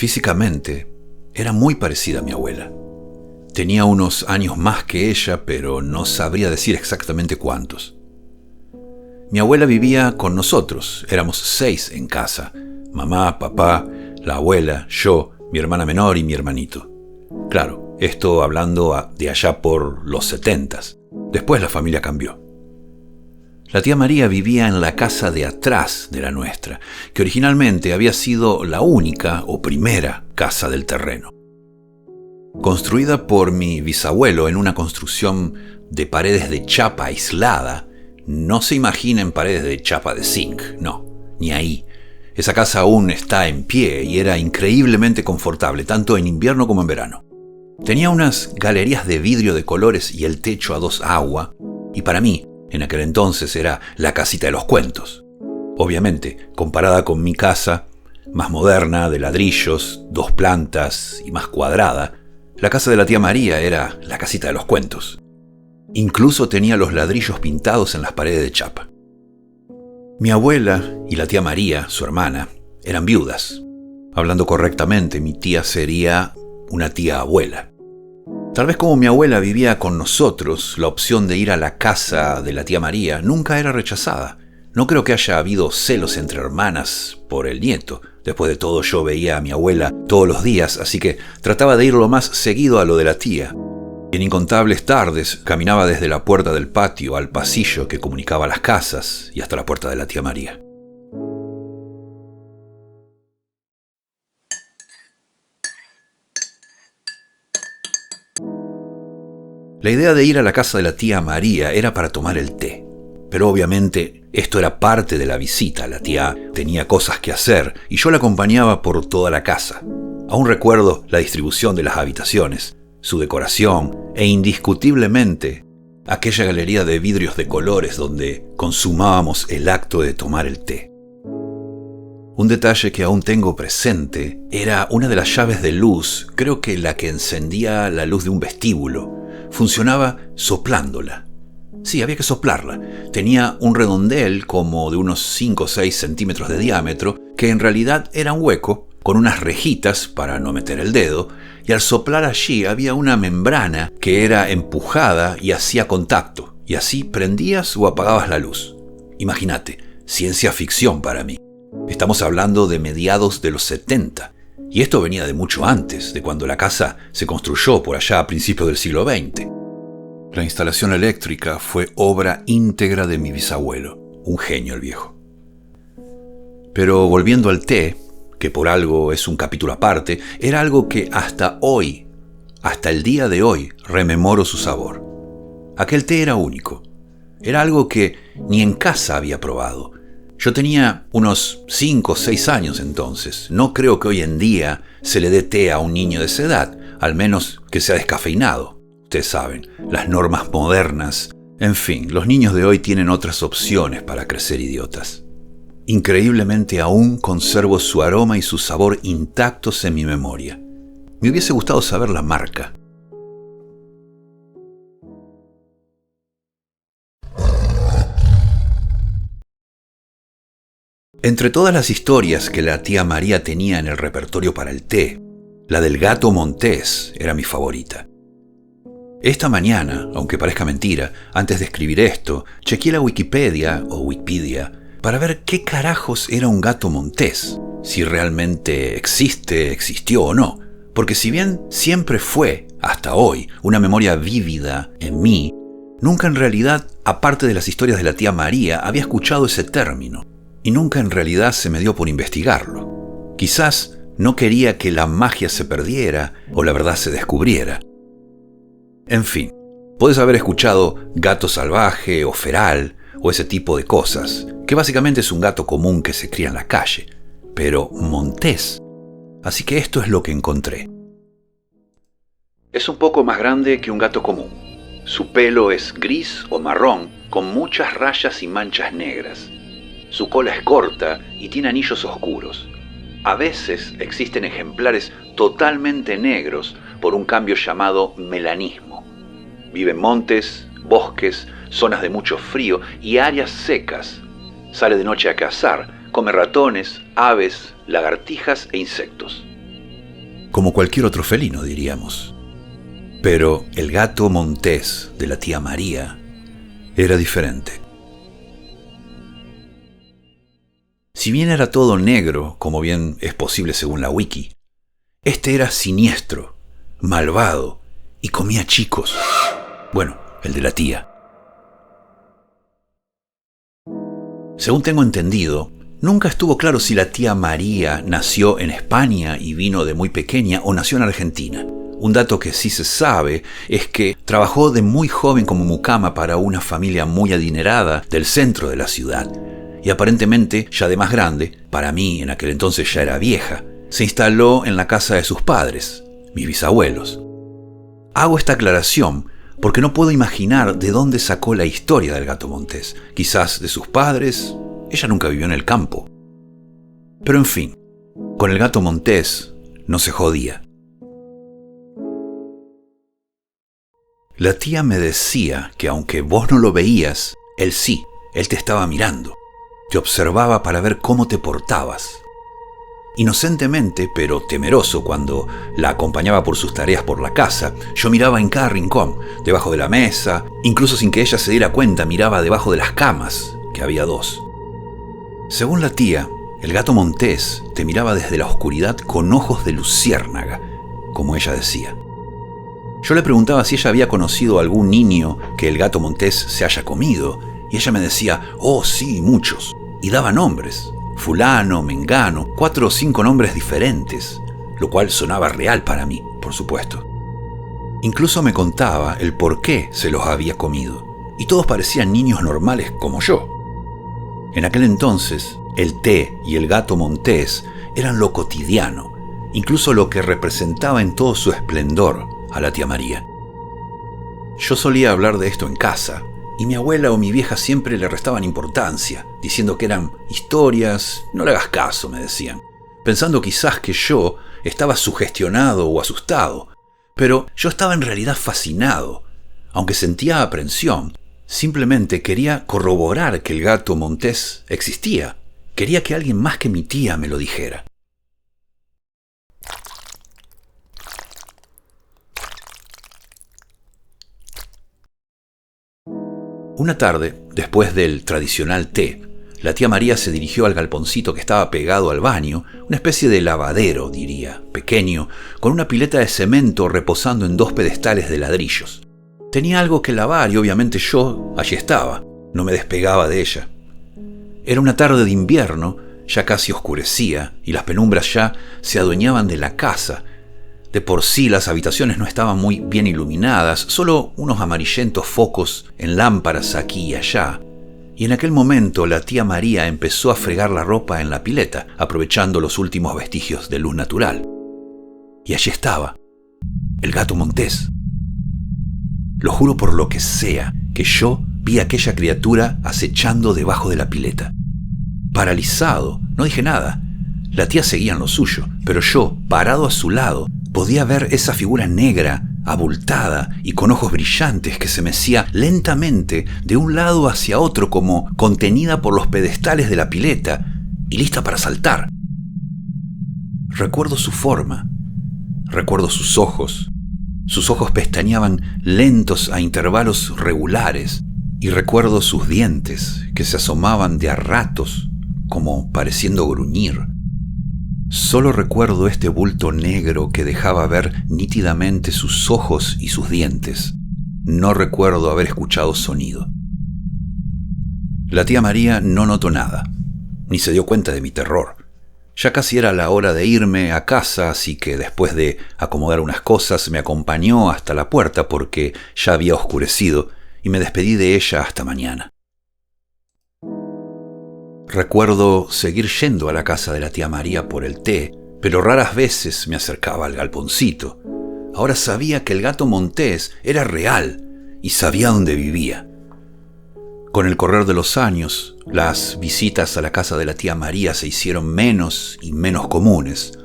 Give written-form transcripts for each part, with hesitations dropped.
Físicamente, era muy parecida a mi abuela. Tenía unos años más que ella, pero no sabría decir exactamente cuántos. Mi abuela vivía con nosotros, éramos 6 en casa: mamá, papá, la abuela, yo, mi hermana menor y mi hermanito. Claro, esto hablando de allá por los 70s. Después la familia cambió. La tía María vivía en la casa de atrás de la nuestra, que originalmente había sido la única o primera casa del terreno. Construida por mi bisabuelo en una construcción de paredes de chapa aislada, no se imaginen paredes de chapa de zinc, no, ni ahí. Esa casa aún está en pie y era increíblemente confortable, tanto en invierno como en verano. Tenía unas galerías de vidrio de colores y el techo a 2 aguas, y para mí, en aquel entonces, era la casita de los cuentos. Obviamente, comparada con mi casa, más moderna, de ladrillos, 2 plantas y más cuadrada, la casa de la tía María era la casita de los cuentos. Incluso tenía los ladrillos pintados en las paredes de chapa. Mi abuela y la tía María, su hermana, eran viudas. Hablando correctamente, mi tía sería una tía abuela. Tal vez como mi abuela vivía con nosotros, la opción de ir a la casa de la tía María nunca era rechazada. No creo que haya habido celos entre hermanas por el nieto. Después de todo, yo veía a mi abuela todos los días, así que trataba de ir lo más seguido a lo de la tía. En incontables tardes caminaba desde la puerta del patio al pasillo que comunicaba las casas y hasta la puerta de la tía María. La idea de ir a la casa de la tía María era para tomar el té. Pero obviamente esto era parte de la visita. La tía tenía cosas que hacer y yo la acompañaba por toda la casa. Aún recuerdo la distribución de las habitaciones, su decoración e indiscutiblemente aquella galería de vidrios de colores donde consumábamos el acto de tomar el té. Un detalle que aún tengo presente era una de las llaves de luz, creo que la que encendía la luz de un vestíbulo. Funcionaba soplándola. Sí, había que soplarla. Tenía un redondel como de unos 5 o 6 centímetros de diámetro, que en realidad era un hueco, con unas rejitas para no meter el dedo, y al soplar allí había una membrana que era empujada y hacía contacto, y así prendías o apagabas la luz. Imagínate, ciencia ficción para mí. Estamos hablando de mediados de los 70, y esto venía de mucho antes, de cuando la casa se construyó por allá a principios del siglo XX. La instalación eléctrica fue obra íntegra de mi bisabuelo, un genio el viejo. Pero volviendo al té, que por algo es un capítulo aparte, era algo que hasta hoy, hasta el día de hoy, rememoro su sabor. Aquel té era único. Era algo que ni en casa había probado. Yo tenía unos 5 o 6 años entonces. No creo que hoy en día se le dé té a un niño de esa edad, al menos que sea descafeinado. Ustedes saben, las normas modernas. En fin, los niños de hoy tienen otras opciones para crecer idiotas. Increíblemente aún conservo su aroma y su sabor intactos en mi memoria. Me hubiese gustado saber la marca. Entre todas las historias que la tía María tenía en el repertorio para el té, la del gato montés era mi favorita. Esta mañana, aunque parezca mentira, antes de escribir esto, chequeé la Wikipedia para ver qué carajos era un gato montés, si realmente existió o no. Porque si bien siempre fue, hasta hoy, una memoria vívida en mí, nunca en realidad, aparte de las historias de la tía María, había escuchado ese término. Y nunca en realidad se me dio por investigarlo. Quizás no quería que la magia se perdiera o la verdad se descubriera. En fin, puedes haber escuchado gato salvaje o feral o ese tipo de cosas, que básicamente es un gato común que se cría en la calle, pero montés. Así que esto es lo que encontré. Es un poco más grande que un gato común. Su pelo es gris o marrón con muchas rayas y manchas negras. Su cola es corta y tiene anillos oscuros. A veces existen ejemplares totalmente negros por un cambio llamado melanismo. Vive en montes, bosques, zonas de mucho frío y áreas secas. Sale de noche a cazar, come ratones, aves, lagartijas e insectos. como cualquier otro felino, diríamos. Pero el gato montés de la tía María era diferente. Si bien era todo negro, como bien es posible según la wiki, este era siniestro, malvado y comía chicos. Bueno, el de la tía. Según tengo entendido, nunca estuvo claro si la tía María nació en España y vino de muy pequeña o nació en Argentina. Un dato que sí se sabe es que trabajó de muy joven como mucama para una familia muy adinerada del centro de la ciudad. Y aparentemente, ya de más grande, para mí en aquel entonces ya era vieja, se instaló en la casa de sus padres, mis bisabuelos. Hago esta aclaración porque no puedo imaginar de dónde sacó la historia del gato montés. Quizás de sus padres, ella nunca vivió en el campo. Pero en fin, con el gato montés no se jodía. La tía me decía que aunque vos no lo veías, él sí, él te estaba mirando. Te observaba para ver cómo te portabas. Inocentemente, pero temeroso, cuando la acompañaba por sus tareas por la casa, yo miraba en cada rincón, debajo de la mesa, incluso sin que ella se diera cuenta, miraba debajo de las camas, que había 2. Según la tía, el gato montés te miraba desde la oscuridad con ojos de luciérnaga, como ella decía. Yo le preguntaba si ella había conocido a algún niño que el gato montés se haya comido, y ella me decía, oh sí, muchos, y daba nombres, fulano, mengano, 4 o 5 nombres diferentes, lo cual sonaba real para mí, por supuesto. Incluso me contaba el por qué se los había comido, y todos parecían niños normales como yo. En aquel entonces, el té y el gato montés eran lo cotidiano, incluso lo que representaba en todo su esplendor a la tía María. Yo solía hablar de esto en casa, y mi abuela o mi vieja siempre le restaban importancia, diciendo que eran historias, no le hagas caso, me decían, pensando quizás que yo estaba sugestionado o asustado, pero yo estaba en realidad fascinado, aunque sentía aprensión. Simplemente quería corroborar que el gato montés existía, quería que alguien más que mi tía me lo dijera. Una tarde, después del tradicional té, la tía María se dirigió al galponcito que estaba pegado al baño, una especie de lavadero, diría, pequeño, con una pileta de cemento reposando en 2 pedestales de ladrillos. Tenía algo que lavar y obviamente yo allí estaba, no me despegaba de ella. Era una tarde de invierno, ya casi oscurecía y las penumbras ya se adueñaban de la casa. De por sí las habitaciones no estaban muy bien iluminadas, solo unos amarillentos focos en lámparas aquí y allá. Y en aquel momento la tía María empezó a fregar la ropa en la pileta, aprovechando los últimos vestigios de luz natural. Y allí estaba, el gato montés. Lo juro por lo que sea, que yo vi a aquella criatura acechando debajo de la pileta. Paralizado, no dije nada. La tía seguía en lo suyo, pero yo, parado a su lado, podía ver esa figura negra, abultada y con ojos brillantes que se mecía lentamente de un lado hacia otro como contenida por los pedestales de la pileta y lista para saltar. Recuerdo su forma, recuerdo sus ojos. Sus ojos pestañeaban lentos a intervalos regulares y recuerdo sus dientes que se asomaban de a ratos como pareciendo gruñir. Solo recuerdo este bulto negro que dejaba ver nítidamente sus ojos y sus dientes. No recuerdo haber escuchado sonido. La tía María no notó nada, ni se dio cuenta de mi terror. Ya casi era la hora de irme a casa, así que después de acomodar unas cosas me acompañó hasta la puerta porque ya había oscurecido y me despedí de ella hasta mañana. Recuerdo seguir yendo a la casa de la tía María por el té, pero raras veces me acercaba al galponcito. Ahora sabía que el gato montés era real y sabía dónde vivía. Con el correr de los años, las visitas a la casa de la tía María se hicieron menos y menos comunes.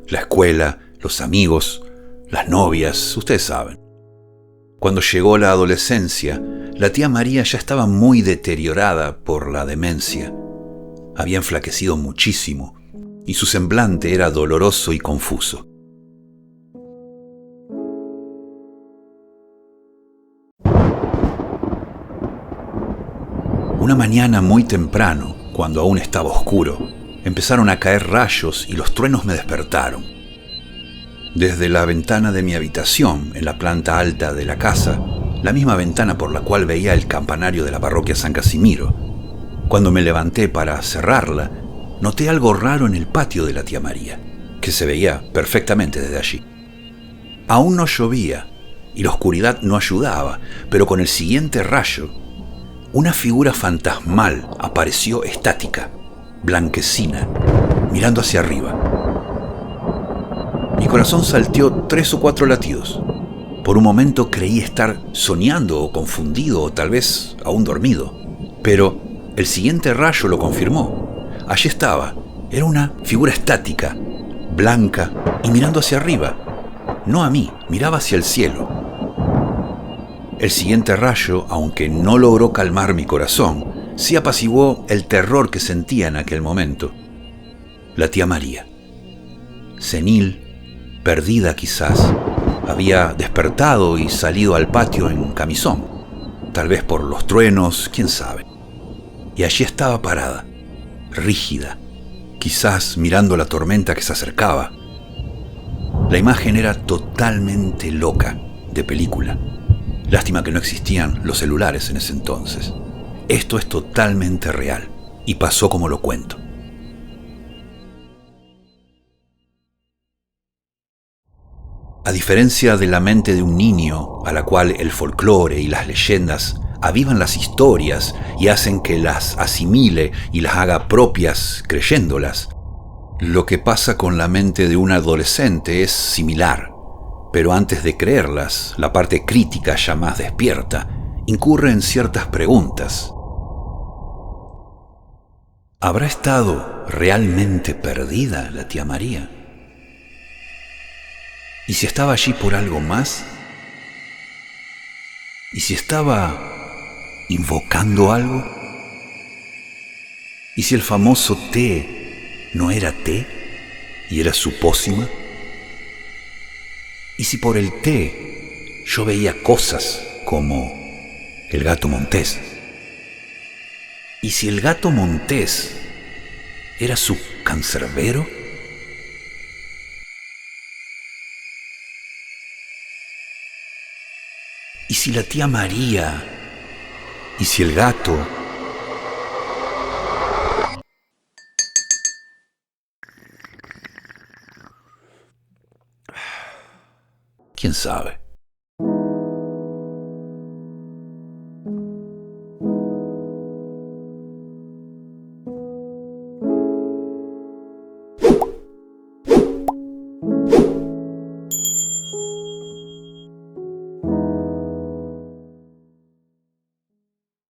La escuela, los amigos, las novias, ustedes saben. Cuando llegó la adolescencia, la tía María ya estaba muy deteriorada por la demencia. Había enflaquecido muchísimo y su semblante era doloroso y confuso. Una mañana muy temprano, cuando aún estaba oscuro, empezaron a caer rayos y los truenos me despertaron. Desde la ventana de mi habitación, en la planta alta de la casa, la misma ventana por la cual veía el campanario de la parroquia San Casimiro, cuando me levanté para cerrarla, noté algo raro en el patio de la tía María, que se veía perfectamente desde allí. Aún no llovía y la oscuridad no ayudaba, pero con el siguiente rayo, una figura fantasmal apareció estática, blanquecina, mirando hacia arriba. Mi corazón salteó 3 o 4 latidos. Por un momento creí estar soñando o confundido o tal vez aún dormido, pero el siguiente rayo lo confirmó. Allí estaba, era una figura estática, blanca y mirando hacia arriba. No a mí, miraba hacia el cielo. El siguiente rayo, aunque no logró calmar mi corazón, sí apaciguó el terror que sentía en aquel momento. La tía María, senil, perdida quizás, había despertado y salido al patio en camisón, tal vez por los truenos, quién sabe. Y allí estaba parada, rígida, quizás mirando la tormenta que se acercaba. La imagen era totalmente loca, de película. Lástima que no existían los celulares en ese entonces. Esto es totalmente real y pasó como lo cuento. A diferencia de la mente de un niño, a la cual el folclore y las leyendas avivan las historias y hacen que las asimile y las haga propias creyéndolas, lo que pasa con la mente de un adolescente es similar. Pero antes de creerlas, la parte crítica ya más despierta incurre en ciertas preguntas. ¿Habrá estado realmente perdida la tía María? ¿Y si estaba allí por algo más? ¿Y si estaba invocando algo? ¿Y si el famoso té no era té y era su pócima? ¿Y si por el té yo veía cosas como el gato Montés? ¿Y si el gato Montés era su cancerbero? ¿Y si la tía María? ¿Y si el gato? ¿Quién sabe?